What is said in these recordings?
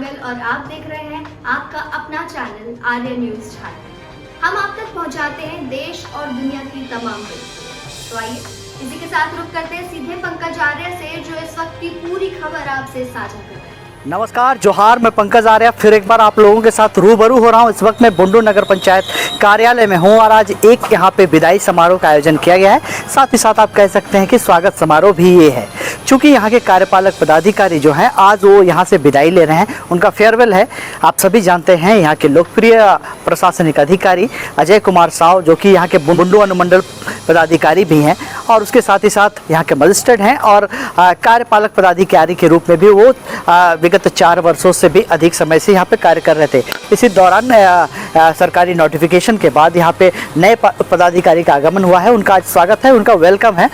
नांगल और आप देख रहे हैं आपका अपना चैनल आर्य न्यूज झारखंड। हम आप तक पहुंचाते हैं देश और दुनिया की तमाम खबरें। तो आइए इसी के साथ रुक करते हैं सीधे पंकज आर्य से, जो इस वक्त की पूरी खबर आपसे साझा कर रहे हैं। नमस्कार, जोहार। मैं पंकज आर्य फिर एक बार आप लोगों के साथ रूबरू हो रहा हूं। इस वक्त मैं बुंडू नगर पंचायत कार्यालय में हूं और आज एक यहां पे विदाई समारोह का आयोजन किया गया है। साथ ही साथ आप कह सकते हैं कि स्वागत समारोह भी ये है, क्योंकि यहां के कार्यपालक पदाधिकारी जो हैं आज वो यहां से विदाई ले रहे हैं। उनका फेयरवेल है। आप सभी जानते हैं यहां के लोकप्रिय प्रशासनिक अधिकारी अजय कुमार साव, जो कि यहाँ के बुंडू अनुमंडल पदाधिकारी भी हैं और उसके साथ ही साथ यहाँ के मजिस्ट्रेट हैं और कार्यपालक पदाधिकारी के रूप में भी वो विगत 4 वर्षों से भी अधिक समय से यहाँ पे कार्य कर रहे थे। इसी दौरान सरकारी नोटिफिकेशन के बाद यहाँ पे नए पदाधिकारी का आगमन हुआ है। उनका आज स्वागत है, उनका वेलकम है।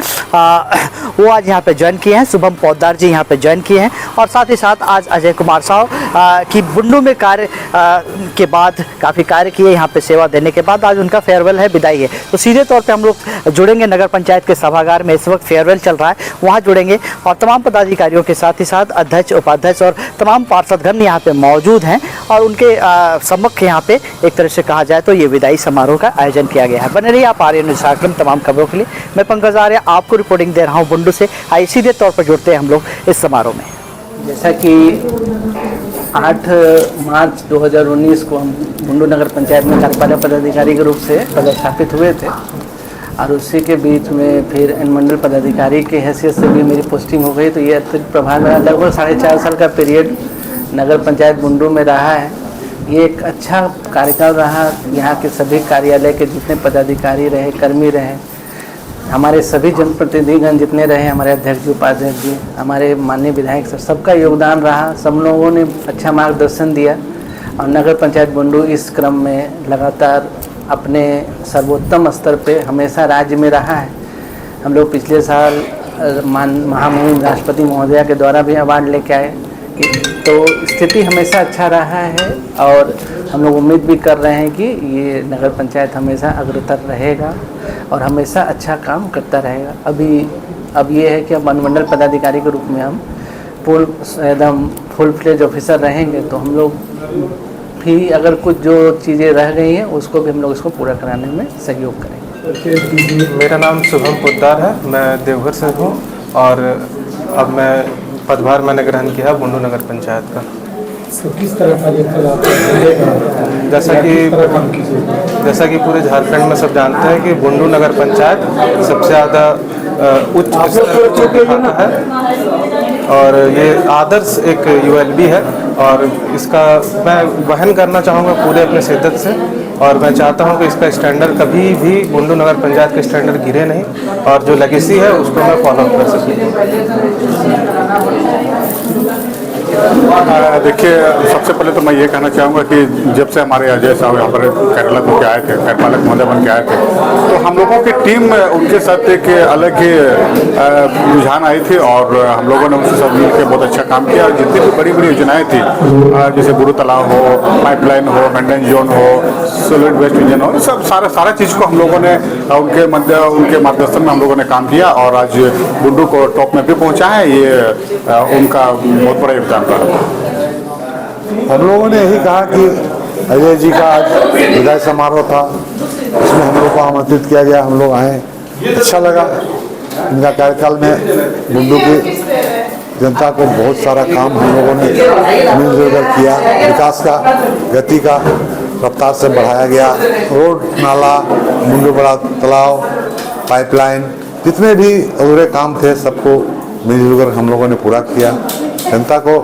वो आज यहाँ पे ज्वाइन किए हैं। शुभम पोद्दार जी यहाँ पे ज्वाइन किए हैं और साथ ही साथ आज अजय कुमार साव की बुंडू में कार्य के बाद काफ़ी कार्य किए, यहाँ पे सेवा देने के बाद आज उनका फेयरवेल है, विदाई है। तो सीधे तौर पर हम लोग जुड़ेंगे नगर पंचायत के सभागार में। इस वक्त फेयरवेल चल रहा है, वहाँ जुड़ेंगे और तमाम पदाधिकारियों के साथ ही साथ अध्यक्ष, उपाध्यक्ष और तमाम पार्षदगण यहाँ पे मौजूद हैं और उनके सम्मुख यहाँ पे एक तरह से कहा जाए तो ये विदाई समारोह का आयोजन किया गया है। बने रहिए आप आर्य न्यूज झारखंड तमाम खबरों के लिए। मैं पंकज आर्य आपको रिपोर्टिंग दे रहा हूँ बुंडू से। आइए सीधे तौर पर जुड़ते हैं हम लोग इस समारोह में। जैसा कि 8 मार्च 2019 को हम बुंडू नगर पंचायत में कार्यपालक पदाधिकारी के रूप से पदस्थापित हुए थे और उसी के बीच में फिर अनुमंडल पदाधिकारी की हैसियत से भी मेरी पोस्टिंग हो गई। तो ये अतिरिक्त प्रभार मेरा लगभग 4.5 साल का पीरियड नगर पंचायत बुंडू में रहा है। ये एक अच्छा कार्यकाल रहा। यहाँ के सभी कार्यालय के जितने पदाधिकारी रहे, कर्मी रहे, हमारे सभी जनप्रतिनिधिगण जितने रहे, हमारे अध्यक्ष जी, उपाध्यक्ष जी, हमारे माननीय विधायक सर, सबका योगदान रहा। सब लोगों ने अच्छा मार्गदर्शन दिया और नगर पंचायत बुंडू इस क्रम में लगातार अपने सर्वोत्तम स्तर पे हमेशा राज्य में रहा है। हम लोग पिछले साल महामहिम राष्ट्रपति महोदया के द्वारा भी अवार्ड लेके आए। तो स्थिति हमेशा अच्छा रहा है और हम लोग उम्मीद भी कर रहे हैं कि ये नगर पंचायत हमेशा अग्रतर रहेगा और हमेशा अच्छा काम करता रहेगा। अब ये है कि अब अनुमंडल पदाधिकारी के रूप में हम एकदम फुल फ्लेज ऑफिसर रहेंगे। तो हम लोग भी अगर कुछ जो चीज़ें रह गई हैं उसको भी हम लोग इसको पूरा कराने में सहयोग करेंगे। मेरा नाम शुभम पोद्दार है, मैं देवघर से हूँ और अब मैं पदभार मैंने ग्रहण किया बुंडू नगर पंचायत का। किस तरह का जैसा कि पूरे झारखंड में सब जानते हैं कि बुंडू नगर पंचायत सबसे ज़्यादा उच्च स्तर को दिखाता है और ये आदर्श एक यूएलबी है और इसका मैं वहन करना चाहूँगा पूरे अपने शिद्दत से और मैं चाहता हूँ कि इसका स्टैंडर्ड कभी भी बुंडू नगर पंचायत के स्टैंडर्ड गिरे नहीं और जो लेगेसी है उसको मैं फॉलो कर सकूँ। देखिए, सबसे पहले तो मैं ये कहना चाहूँगा कि जब से हमारे अजय साहब यहाँ पर कार्यपालक होकर आए थे, कार्यपालक महोदय बन के आए थे, तो हम लोगों की टीम उनके साथ एक अलग ही रुझान आई थी और हम लोगों ने उनसे सब मिलकर बहुत अच्छा काम किया। जितनी भी बड़ी बड़ी योजनाएं थी, जैसे गुरु तालाब हो, पाइपलाइन हो, मेंटेनेंस जोन हो, सॉलिड वेस्ट इंजन हो, सब सारा चीज़ को हम लोगों ने उनके मार्गदर्शन में हम लोगों ने काम किया और आज बुंडू को टॉप में भी पहुँचा है। ये उनका बहुत बड़ा योगदान रहा। हम लोगों ने यही कहा कि अजय जी का आज विदाई समारोह था, उसमें हम लोग को आमंत्रित किया गया, हम लोग आए, अच्छा लगा। इनका कार्यकाल में बुंडू की जनता को बहुत सारा काम हम लोगों ने मिलजुल कर किया। विकास का गति का रफ्तार से बढ़ाया गया। रोड, नाला, बुंडू बड़ा तालाब, पाइपलाइन, जितने भी अधूरे काम थे सबको मिलजुल कर हम लोगों ने पूरा किया। जनता को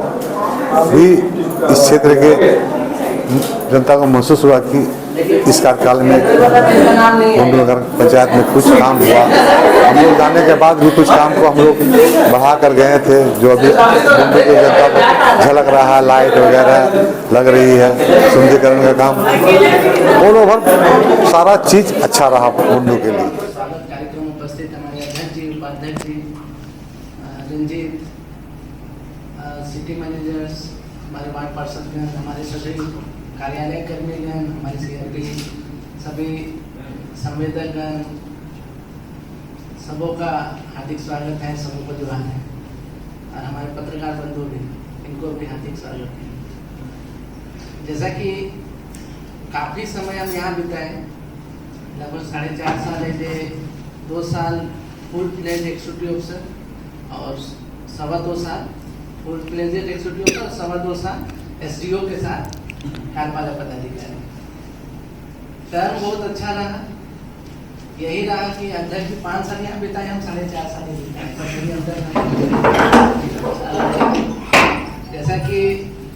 भी इस क्षेत्र के जनता को महसूस हुआ कि इस कार्यकाल में बुंडू नगर पंचायत में कुछ काम हुआ। हम लोग जाने के बाद भी कुछ काम को हम लोग बढ़ा कर गए थे, जो अभी बुंडू की जनता को झलक रहा है। लाइट वगैरह लग रही है, सुंदरीकरण का काम, ऑल ओवर सारा चीज़ अच्छा रहा बुंडू के लिए। कार्यक्रम उपस्थित हमारे अध्यक्ष जी, उपाध्यक्ष जी, रंजीत, सिटी मैनेजर्स, हमारे वार्ड पार्षदगण, हमारे सभी कार्यालय कर्मीगण, हमारे सीआरपी, सभी संवेदकगण, सबों का हार्दिक स्वागत है, सबों को जुड़ा है और हमारे पत्रकार बंधु भी, इनको भी हार्दिक स्वागत है। जैसा कि काफ़ी समय हम यहाँ बिताए, लगभग 4.5 साल है, 2 साल फुल फ्लेज एग्जीक्यूटिव ऑफिसर और 2.25 साल फुल फ्लेज एग्जीक्यूटिव ऑफिसर और 2.25 साल एसडीओ के साथ कार्यपालक पदाधिकारी। टर्म बहुत अच्छा रहा, यही रहा कि अध्यक्ष की 5 साल यहाँ बिताए, हम 4.5 साल ही बिताए। जैसा कि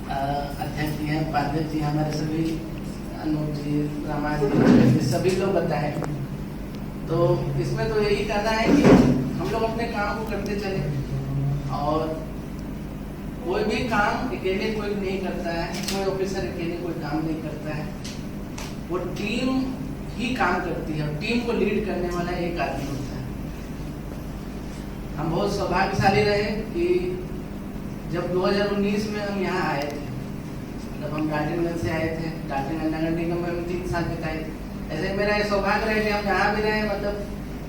अध्यक्ष जी हैं, उपाध्यक्ष जी, हमारे सभी अनूप जी, रामायण जी, सभी लोग बताए, तो इसमें तो यही कहना है कि हम लोग अपने काम को करते चले और कोई भी काम अकेले कोई नहीं करता है, कोई ऑफिसर अकेले कोई काम नहीं करता है, वो टीम ही काम करती है और टीम को लीड करने वाला एक आदमी होता है। हम बहुत सौभाग्यशाली रहे कि जब 2019 में हम यहाँ आए थे, जब हम डाल्टनगंज से आए थे, डाल्टनगंज नगर निगम में हम 3 साल बिताए थे। ऐसे मेरा ये सौभाग्य रहे कि हम यहाँ भी रहे, मतलब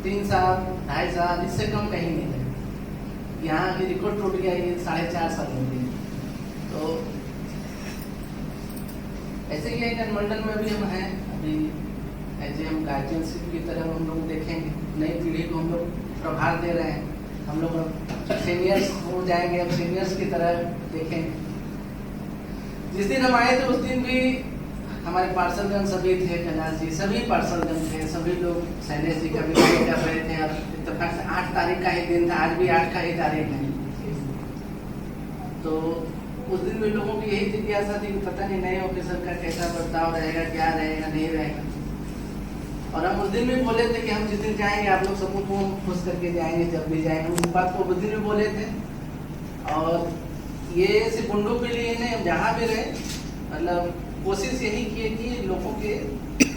3 साल 2.5 साल, इससे कम कहीं नहीं रहे। यहाँ की रिकॉर्ड टूट गया, ये 4.5 साल हो गए। तो ऐसे ही एक अनुमंडल में भी हम हैं, अभी ऐसे हम गार्जियनशिप की तरह हम लोग देखेंगे, नई पीढ़ी को हम लोग प्रभार दे रहे हैं, हम लोग सीनियर्स हो जाएंगे, अब सीनियर्स की तरह देखेंगे। जिस दिन हम आए थे उस दिन भी हमारे पार्षदगण सभी थे, कैलाश जी सभी पार्षदगण थे, सभी लोग शैलेश जी का भी कर रहे थे। और इत्तेफाक से 8 तारीख का ही दिन था, आज भी 8 का ही तारीख है। तो उस दिन भी लोगों की यही जिज्ञासा थी कि पता नहीं नए ऑफिसर का कैसा बर्ताव रहेगा, क्या रहेगा, नहीं रहेगा। और हम उस दिन भी बोले थे कि हम जिस दिन जाएंगे आप लोग सबको को खुश करके जाएंगे, जब भी जाएंगे, उस बात को उस दिन भी बोले थे। और ये सिर्फ गुंडों के लिए नहीं, हम जहाँ भी रहे मतलब कोशिश यही की है कि लोगों के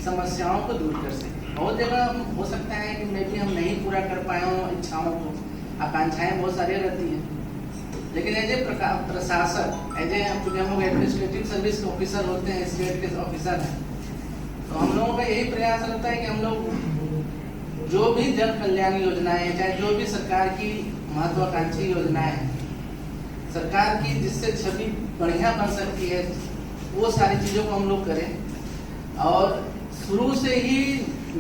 समस्याओं को दूर कर सकें। बहुत जगह हो सकता है कि मैं भी हम नहीं पूरा कर पाए हों इच्छाओं को, आकांक्षाएं बहुत सारी रहती हैं, लेकिन एज ए प्रशासक, एज ए चूँकि हम लोग एडमिनिस्ट्रेटिव सर्विस के ऑफिसर होते हैं, स्टेट के ऑफिसर हैं, तो हम लोगों का यही प्रयास रहता है कि हम लोग जो भी जन कल्याण योजनाएं हैं, चाहे जो भी सरकार की महत्वाकांक्षी योजनाएं हैं, सरकार की जिससे छवि बढ़िया बन सकती है, वो सारी चीज़ों को हम लोग करें। और शुरू से ही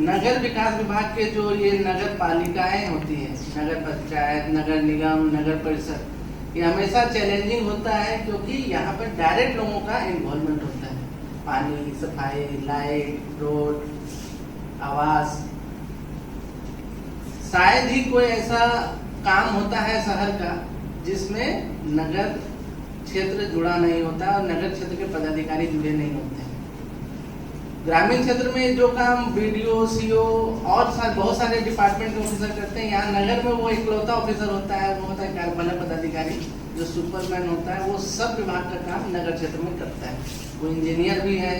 नगर विकास विभाग के जो ये नगर पालिकाएं होती हैं, नगर पंचायत, नगर निगम, नगर परिषद, ये हमेशा चैलेंजिंग होता है क्योंकि यहाँ पर डायरेक्ट लोगों का इन्वॉल्वमेंट होता है। पानी, सफाई, लाइट, रोड, आवास, शायद ही कोई ऐसा काम होता है शहर का जिसमें नगर क्षेत्र जुड़ा नहीं होता और नगर क्षेत्र के पदाधिकारी जुड़े नहीं होते हैं। ग्रामीण क्षेत्र में जो काम बीडीओ, सीओ और बहुत सारे डिपार्टमेंट के ऑफिसर करते हैं, यहाँ नगर में वो इकलौता ऑफिसर होता है, वो होता है कार्यपालक पदाधिकारी, जो सुपरमैन होता है, वो सब विभाग का काम नगर क्षेत्र में करता है। वो इंजीनियर भी है,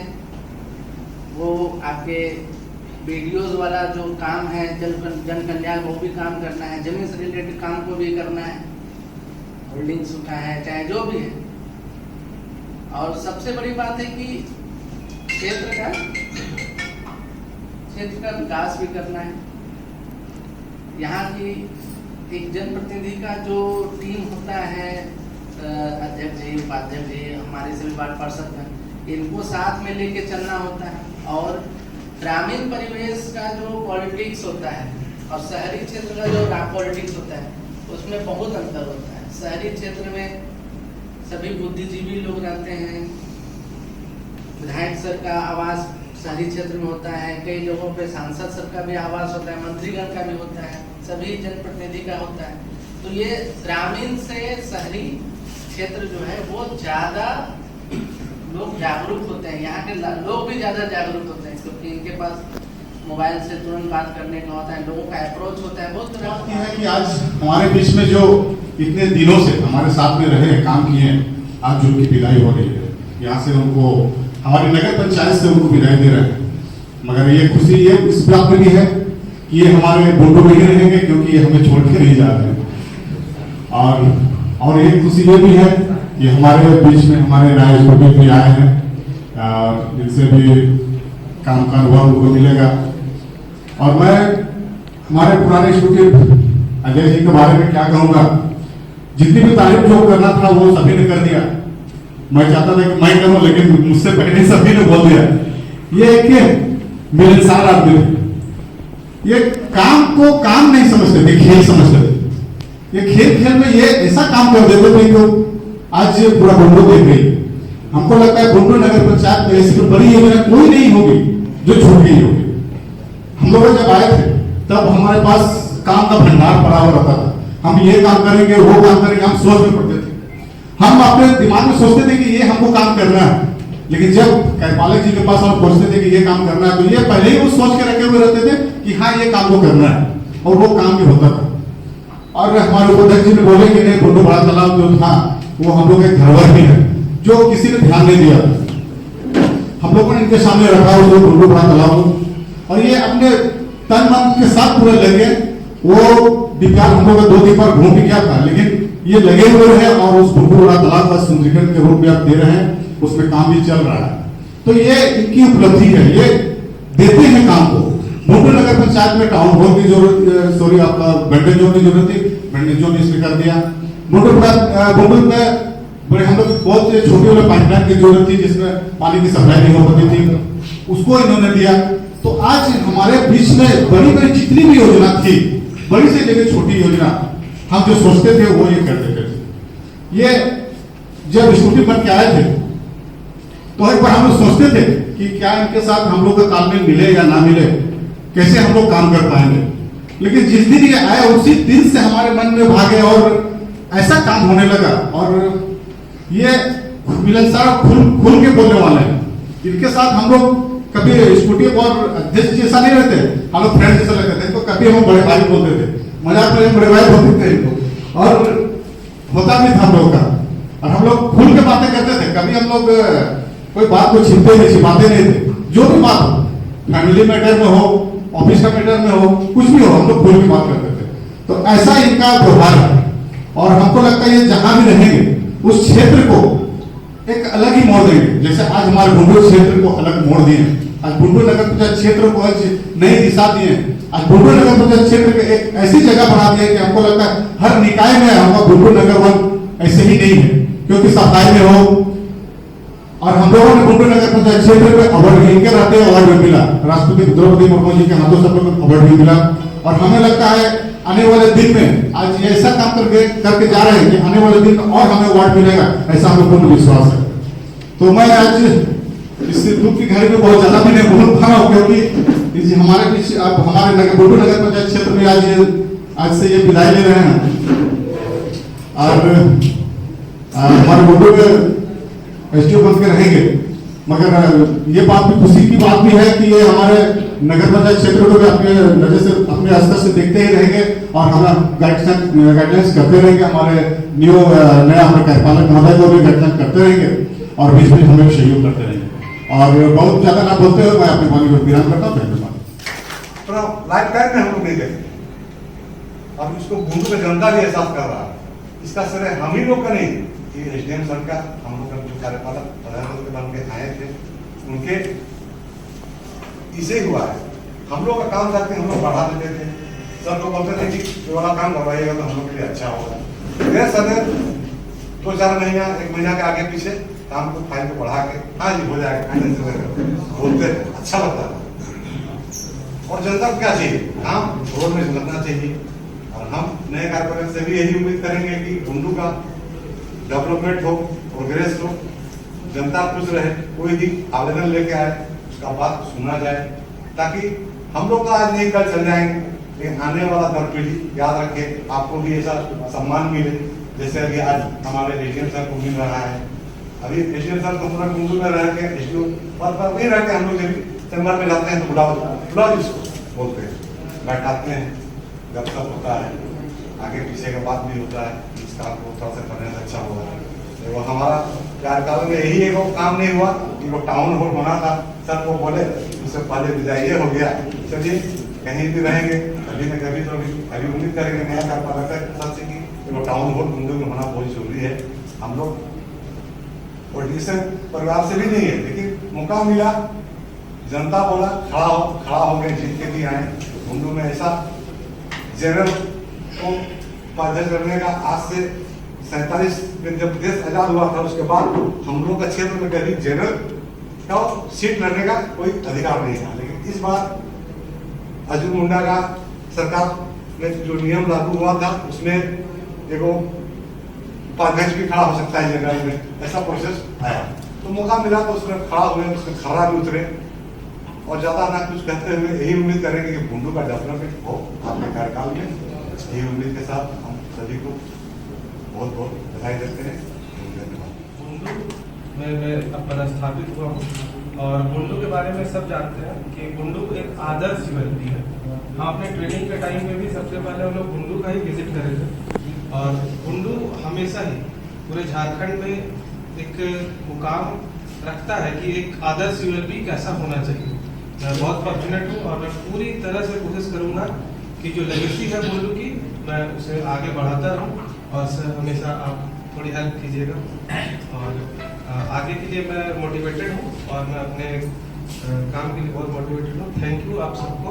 वो आपके बीडीओज वाला जो काम है, जन कल्याण, वो भी काम करना है, जमीन से रिलेटेड काम को भी करना है, होल्डिंग्स उठा है, चाहे जो भी है। और सबसे बड़ी बात है कि क्षेत्र का विकास भी करना है। यहाँ की एक जनप्रतिनिधि का जो टीम होता है, अध्यक्ष जी, उपाध्यक्ष जी, हमारे सभी वार्ड पार्षद हैं, इनको साथ में लेके चलना होता है। और ग्रामीण परिवेश का जो पॉलिटिक्स होता है और शहरी क्षेत्र का जो पॉलिटिक्स होता है, उसमें बहुत अंतर होता है। शहरी क्षेत्र में सभी बुद्धिजीवी लोग रहते हैं, विधायक सर का आवास शहरी क्षेत्र में होता है, कई जगहों पे सांसद सर का भी आवास होता है, मंत्रीगण का भी होता है, सभी जनप्रतिनिधि का होता है। तो ये ग्रामीण से शहरी क्षेत्र जो है वो ज़्यादा लोग जागरूक होते हैं, यहाँ के लोग भी ज़्यादा जागरूक होते हैं क्योंकि इनके पास मोबाइल से तुरंत बात करने का होता है, लोगों का अप्रोच होता है। बहुत बात यह है कि आज हमारे बीच में जो इतने दिनों से हमारे साथ में रहे, काम किए हैं, आज जो उनकी विदाई हो रही है, यहाँ से उनको हमारी नगर पंचायत से उनको विदाई दे रहे हैं। मगर ये खुशी ये इस बात में भी है कि ये हमारे बोटों में ही रहेंगे क्योंकि ये हमें छोड़ के नहीं जा रहे हैं। और एक खुशी ये भी है कि हमारे बीच में हमारे राय भी आए हैं, जिनसे भी काम का अनुभव उनको मिलेगा। और मैं हमारे पुराने एग्जीक्यूटिव अजय जी के बारे में क्या कहूँगा, जितनी भी तारीफ जो करना था वो सभी ने कर दिया। मैं चाहता था कि मैं करूं, लेकिन मुझसे पहले सभी ने बोल दिया। ये एक मिलनसार आदमी थे, ये काम को काम नहीं समझते थे, खेल समझते थे। ये खेल में ये ऐसा काम कर देते थे कि आज पूरा बुंडू देख गई। हमको लगता है बुंडू नगर पंचायत में ऐसी बड़ी योजना कोई नहीं होगी जो छूट गई होगी। हम लोग जब आए थे तब हमारे पास काम का भंडार पड़ा हुआ रहता था, हम ये काम करेंगे वो काम करेंगे, हम सोच में पड़ते थे। हम अपने दिमाग में सोचते थे कि ये हमको काम करना है, लेकिन जब कार्यपालक जी के पास हम पहुंचते थे कि ये काम करना है, तो ये पहले ही वो सोच के रखे हुए रहते थे कि हाँ ये काम को करना है, और वो काम भी होता था। और हमारे उपाध्यक्ष जी ने बोले कि नहीं, बुंडू बड़ा तालाब जो था वो हम लोग एक धरोहर भी है, जो किसी ने ध्यान नहीं दिया। हम लोगों ने इनके सामने रखा उसको बुंडू बड़ा तालाब, और ये अपने तन मन के साथ पूरे लगे। वो डिप्यार हम लोग 2 दिन पर घूम भी क्या था, लेकिन ये लगे हुए हैं और उस बुंडू बड़ा तालाब का सुंदरीकरण के रूप में आप दे रहे हैं, उसमें काम भी चल रहा है। तो ये इनकी उपलब्धि है, ये देते हैं काम को। बुंडू नगर पंचायत में टाउन हॉल की जरूरत, सॉरी आपका बैंडेज जोन की जरूरत थी, बैंडेज जोन इसमें कर दिया। बुंडू में बड़े हम लोग बहुत छोटे वाले पाइपलाइन की जरूरत थी जिसमें पानी की सप्लाई नहीं हो पाती थी, उसको इन्होंने दिया। तो आज हमारे बीच में बड़ी बड़ी जितनी भी योजना थी, बड़ी से लेकर छोटी योजना, हम जो सोचते थे वो ये कर देते थे। ये जब स्कूटी बन के आए थे तो एक बार हम लोग सोचते थे कि क्या इनके साथ हम लोग का तालमेल मिले या ना मिले, कैसे हम लोग काम कर पाएंगे। लेकिन जिस दिन ये आए उसी दिन से हमारे मन में भागे और ऐसा काम होने लगा। और ये मिलनसार खुल के बोलने वाले हैं। इनके साथ हम लोग कभी स्कूटी पर अध्यक्ष जैसा नहीं रहते, हम लोग फ्रेंड जैसा लगते थे, तो कभी हम बड़े भाई बोलते थे, मजाक में बड़े भाई बोलते थे इनको, और होता भी था हम लोग का। और हम लोग खुल के बातें करते थे, कभी हम लोग कोई बात को छिपाते नहीं थे। जो भी बात हो, फैमिली मैटर में हो, ऑफिस का मैटर में हो, कुछ भी हो, हम लोग खुल के बात करते थे। तो ऐसा इनका व्यवहार है, और हमको लगता है ये जहां भी रहेंगे उस क्षेत्र को एक अलग ही मोड़ देंगे। जैसे आज हमारे बुंडू क्षेत्र को अलग मोड़ दिए, आज बुंडू नगर पंचायत क्षेत्र को आज नई दिशा दिए, आज बुंडू नगर पंचायत क्षेत्र के एक ऐसी जगह बना दिया कि हमको लगता है हर निकाय में हमारा बुंडू नगर वन ऐसे ही नहीं है, क्योंकि सफाई में हो। और हम लोगों ने बुंडू नगर पंचायत क्षेत्र में अवार्ड इनके रहते अवार्ड भी मिला, राष्ट्रपति द्रौपदी मुर्मू जी के हाथों सब लोग अवार्ड भी मिला। और हमें लगता है आने वाले दिन में आज ये ऐसा काम करके जा रहे हैं कि आने वाले दिन में और हमें अवार्ड मिलेगा, ऐसा हमें पूर्ण विश्वास है। तो मैं आज इस दुख की घड़ी में बहुत ज्यादा भी नहीं बोल पा रहा हूँ, क्योंकि हमारे बीच अब हमारे बुंडू नगर पंचायत क्षेत्र में आज से ये विदाई ले रहे हैं। और हमारे बुंडू में एसडीओ बन के रहेंगे, मगर ये बात भी खुशी की बात भी है कि ये हमारे नगर पंचायत क्षेत्र को भी अपने नजर से अपने स्तर से देखते ही रहेंगे और हमारा गाइडलाइंस करते रहेंगे। हमारे नया हमारे कार्यपालक महोदय को भी गाइडलाइन करते रहेंगे और बीच में हमें सहयोग करते रहेंगे। और बहुत ज्यादा ना बोलते हुए मैं अपनी वाणी को विराम करता हूँ। लाइफ टाइम में हम लोग नहीं देखेंगे, अब इसको बुंडू में जनता भी एहसास कर रहा है। इसका श्रेय हम ही लोग का नहीं, कि एसडीएम सर का, हम लोग का जो कार्यपालक प्रधानमंत्री बन के आए थे उनके इसे हुआ है। हम लोग का काम करते हम लोग बढ़ा देते थे, सब लोग बोलते थे कि ये वाला काम करवाइएगा तो हम लोग के लिए अच्छा होगा। फिर सदैव 2-4 महीना 1 महीना के आगे पीछे काम को फाइल को बढ़ा के हाँ जी हो जाएगा बोलते थे, अच्छा लगता था। और जनता को क्या चाहिए, काम रोड में लगना चाहिए। और हम नए कारपोरेट से भी यही उम्मीद करेंगे कि बुंडू का डेवलपमेंट हो, प्रोग्रेस हो, जनता खुश रहे, कोई भी आवेदन लेके आए उसका बात सुना जाए, ताकि हम लोग का आज नहीं कल चल जाएंगे, लेकिन आने वाला दर पीढ़ी याद रखे, आपको भी ऐसा सम्मान मिले जैसे अभी आज हमारे एसडीएम सर को मिल रहा है। अभी एसडीएम सर को पूरा बुंडू में रह के एसडीओ पद पर नहीं रहते, हम लोग जब चैम्बर में जाते हैं तो बुलाओ जिसको बोलते हैं, बैठाते हैं, गपशप होता है, आगे पीछे का बात भी होता है, इस काम को थोड़ा सा करने से अच्छा होगा। तो हमारा कार्यकाल में यही एक काम नहीं हुआ कि वो टाउन हॉल बना था, सर को बोले उससे पहले विदाई हो गया। चलिए कहीं भी रहेंगे कभी न कभी, तो अभी उम्मीद करेंगे नया कार्यपालक सर से कि वो टाउन हॉल बुंडू में होना बहुत जरूरी है। हम लोग पॉलिटिशियन परिवार से भी नहीं है, लेकिन मौका मिला, जनता बोला खड़ा हो गए, जीत के भी आए। बुंडू में ऐसा जनरल को पैदा करने का आज से 47 में जब देश आजाद हुआ था उसके बाद हम लोग का क्षेत्र में कभी जनरल का सीट लड़ने का कोई अधिकार नहीं था, लेकिन इस बार अर्जुन मुंडा का सरकार में जो नियम लागू हुआ था उसमें देखो उपाध्यक्ष भी खड़ा हो सकता है जनरल में, ऐसा प्रोसेस आया तो मौका मिला तो उसमें खड़ा हुए, उसमें खड़ा भी उतरे और ज्यादा ना कुछ कहते हुए यही उम्मीद करेंगे कि बुंडू का डेवलपमेंट हो अपने कार्यकाल में। यही उम्मीद के साथ हम सभी को बहुत बहुत बधाई देते हैं। धन्यवाद। बुंडू में मैं अपना स्थापित हुआ हूँ और बुंडू के बारे में सब जानते हैं कि बुंडू एक आदर्श यूएलपी है। हम अपने ट्रेनिंग के टाइम में भी सबसे पहले हम लोग बुंडू का ही विजिट करे थे और बुंडू हमेशा ही पूरे झारखंड में एक मुकाम रखता है कि एक आदर्श यूएलपी कैसा होना चाहिए। मैं बहुत फॉर्चुनेट हूँ और मैं पूरी तरह से कोशिश करूँगा कि जो लेगेसी है बुंडू की मैं उसे आगे बढ़ाता रहूँ और सर हमेशा आप थोड़ी हेल्प कीजिएगा और आगे के लिए मैं मोटिवेटेड हूँ और मैं अपने काम के लिए बहुत मोटिवेटेड हूँ। थैंक यू आप सबको।